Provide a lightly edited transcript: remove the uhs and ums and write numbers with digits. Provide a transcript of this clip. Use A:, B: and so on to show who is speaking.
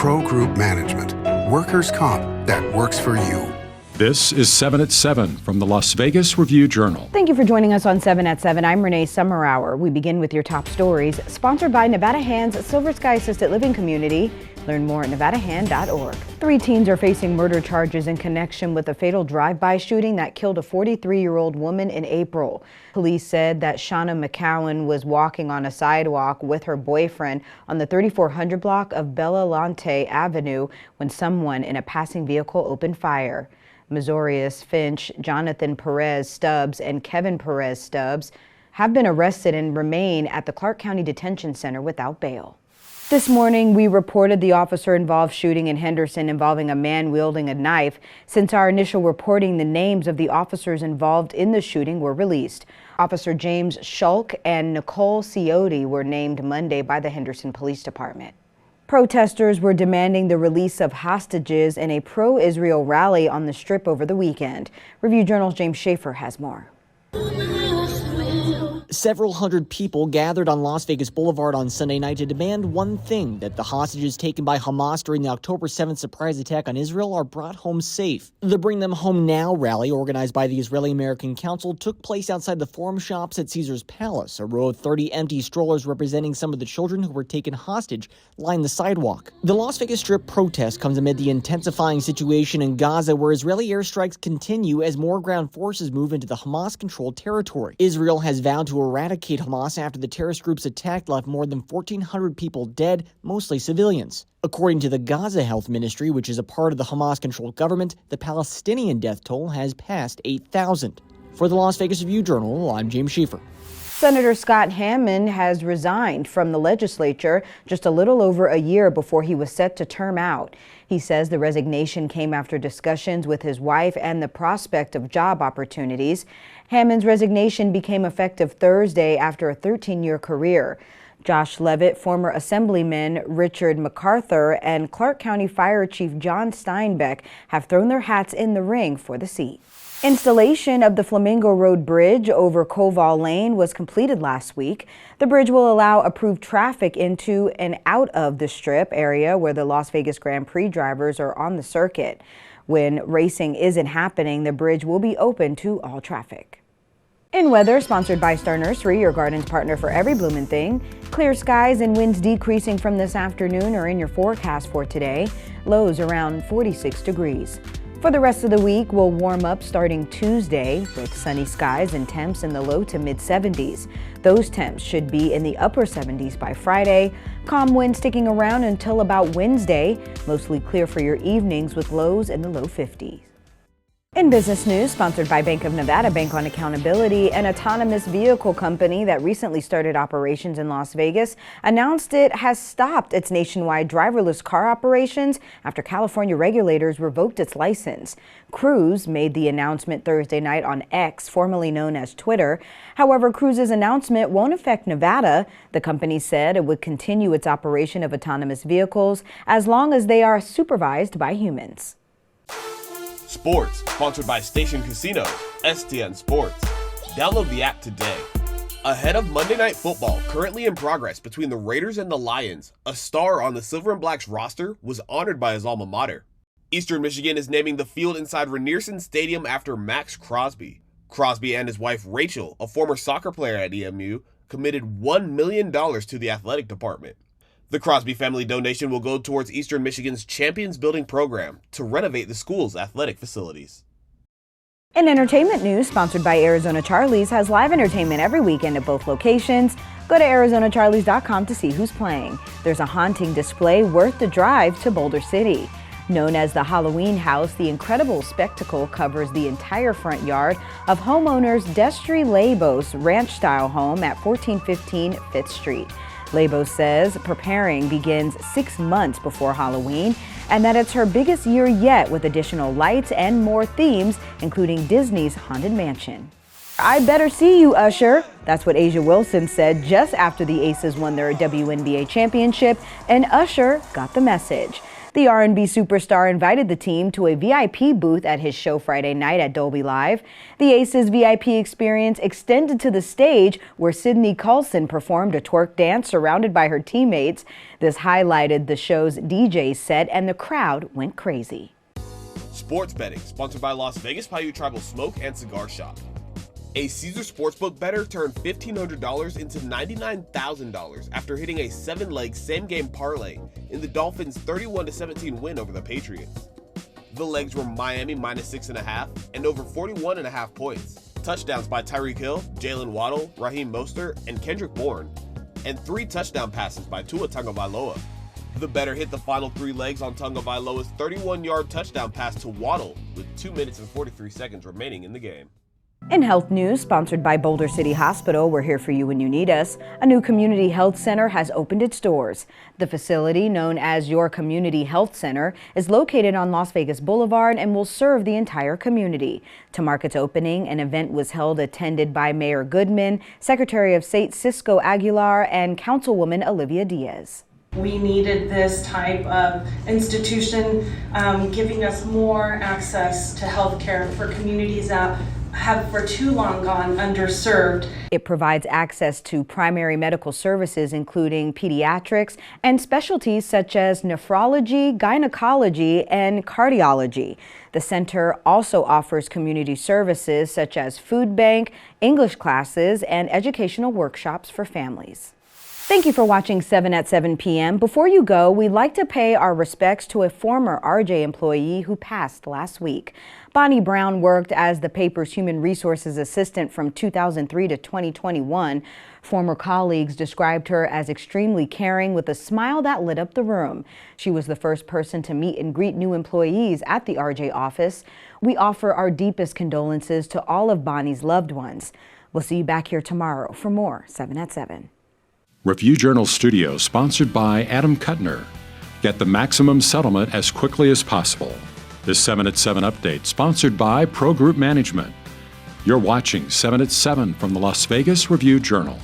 A: Pro Group Management. Workers' comp that works for you.
B: This is 7 at 7 from the Las Vegas Review-Journal.
C: Thank you for joining us on 7 at 7. I'm Renee Summerhour. We begin with your top stories, sponsored by Nevada Hand's Silver Sky Assisted Living Community. Learn more at nevadahand.org. 3 teens are facing murder charges in connection with a fatal drive-by shooting that killed a 43-year-old woman in April. Police said that Shauna McCowan was walking on a sidewalk with her boyfriend on the 3400 block of Bellelonte Avenue when someone in a passing vehicle opened fire. Missouri's Finch, Jonathan Perez Stubbs, and Kevin Perez Stubbs have been arrested and remain at the Clark County Detention Center without bail. This morning, we reported the officer-involved shooting in Henderson involving a man wielding a knife. Since our initial reporting, the names of the officers involved in the shooting were released. Officer James Shulk and Nicole Ciotti were named Monday by the Henderson Police Department. Protesters were demanding the release of hostages in a pro-Israel rally on the Strip over the weekend. Review-Journal's James Schaefer has more.
D: Several hundred people gathered on Las Vegas Boulevard on Sunday night to demand one thing: that the hostages taken by Hamas during the October 7th surprise attack on Israel are brought home safe. The Bring Them Home Now rally, organized by the Israeli-American Council, took place outside the Forum Shops at Caesar's Palace. A row of 30 empty strollers representing some of the children who were taken hostage lined the sidewalk. The Las Vegas Strip protest comes amid the intensifying situation in Gaza, where Israeli airstrikes continue as more ground forces move into the Hamas-controlled territory. Israel has vowed to eradicate Hamas after the terrorist group's attack left more than 1,400 people dead, mostly civilians. According to the Gaza Health Ministry, which is a part of the Hamas-controlled government, the Palestinian death toll has passed 8,000. For the Las Vegas Review-Journal, I'm James Schaefer.
C: Senator Scott Hammond has resigned from the legislature just a little over a year before he was set to term out. He says the resignation came after discussions with his wife and the prospect of job opportunities. Hammond's resignation became effective Thursday after a 13-year career. Josh Levitt, former Assemblyman Richard MacArthur, and Clark County Fire Chief John Steinbeck have thrown their hats in the ring for the seat. Installation of the Flamingo Road bridge over Koval Lane was completed last week. The bridge will allow approved traffic into and out of the Strip area where the Las Vegas Grand Prix drivers are on the circuit. When racing isn't happening, the bridge will be open to all traffic. In weather, sponsored by Star Nursery, your garden's partner for every bloomin' thing. Clear skies and winds decreasing from this afternoon are in your forecast for today. Lows around 46 degrees. For the rest of the week, we'll warm up starting Tuesday with sunny skies and temps in the low to mid 70s. Those temps should be in the upper 70s by Friday. Calm winds sticking around until about Wednesday. Mostly clear for your evenings with lows in the low 50s. In business news, sponsored by Bank of Nevada, Bank on Accountability, an autonomous vehicle company that recently started operations in Las Vegas, announced it has stopped its nationwide driverless car operations after California regulators revoked its license. Cruise made the announcement Thursday night on X, formerly known as Twitter. However, Cruise's announcement won't affect Nevada. The company said it would continue its operation of autonomous vehicles as long as they are supervised by humans.
E: Sports, sponsored by Station Casino, STN Sports. Download the app today. Ahead of Monday Night Football, currently in progress between the Raiders and the Lions, a star on the Silver and Black's roster was honored by his alma mater. Eastern Michigan is naming the field inside Rynearson Stadium after Max Crosby. Crosby and his wife Rachel, a former soccer player at EMU, committed $1 million to the athletic department. The Crosby family donation will go towards Eastern Michigan's Champions Building program to renovate the school's athletic facilities.
C: In entertainment news, sponsored by Arizona Charlie's, has live entertainment every weekend at both locations. Go to ArizonaCharlies.com to see who's playing. There's a haunting display worth the drive to Boulder City. Known as the Halloween House, the incredible spectacle covers the entire front yard of homeowners Destry Labos' ranch-style home at 1415 5th Street. Labos says preparing begins 6 months before Halloween and that it's her biggest year yet with additional lights and more themes, including Disney's Haunted Mansion. I better see you, Usher. That's what Asia Wilson said just after the Aces won their WNBA championship, and Usher got the message. The R&B superstar invited the team to a VIP booth at his show Friday night at Dolby Live. The Aces VIP experience extended to the stage where Sydney Coulson performed a twerk dance surrounded by her teammates. This highlighted the show's DJ set and the crowd went crazy.
E: Sports betting, sponsored by Las Vegas Paiute Tribal Smoke and Cigar Shop. A Caesar Sportsbook bettor turned $1,500 into $99,000 after hitting a 7-leg same-game parlay in the Dolphins' 31-17 win over the Patriots. The legs were Miami -6.5 and over 41.5 points. Touchdowns by Tyreek Hill, Jalen Waddle, Raheem Mostert, and Kendrick Bourne, and 3 touchdown passes by Tua Tagovailoa. The bettor hit the final 3 legs on Tagovailoa's 31-yard touchdown pass to Waddle with 2 minutes and 43 seconds remaining in the game.
C: In health news, sponsored by Boulder City Hospital, we're here for you when you need us. A new community health center has opened its doors. The facility, known as Your Community Health Center, is located on Las Vegas Boulevard and will serve the entire community. To mark its opening, an event was held attended by Mayor Goodman, Secretary of State Cisco Aguilar, and Councilwoman Olivia Diaz.
F: We needed this type of institution giving us more access to health care for communities that have for too long gone underserved.
C: It provides access to primary medical services, including pediatrics and specialties such as nephrology, gynecology, and cardiology. The center also offers community services such as food bank, English classes, and educational workshops for families. Thank you for watching 7 at 7 p.m. Before you go, we'd like to pay our respects to a former RJ employee who passed last week. Bonnie Brown worked as the paper's human resources assistant from 2003 to 2021. Former colleagues described her as extremely caring with a smile that lit up the room. She was the first person to meet and greet new employees at the RJ office. We offer our deepest condolences to all of Bonnie's loved ones. We'll see you back here tomorrow for more 7 at 7.
B: Review Journal Studio, sponsored by Adam Kuttner. Get the maximum settlement as quickly as possible. This 7 at 7 update, sponsored by Pro Group Management. You're watching 7 at 7 from the Las Vegas Review Journal.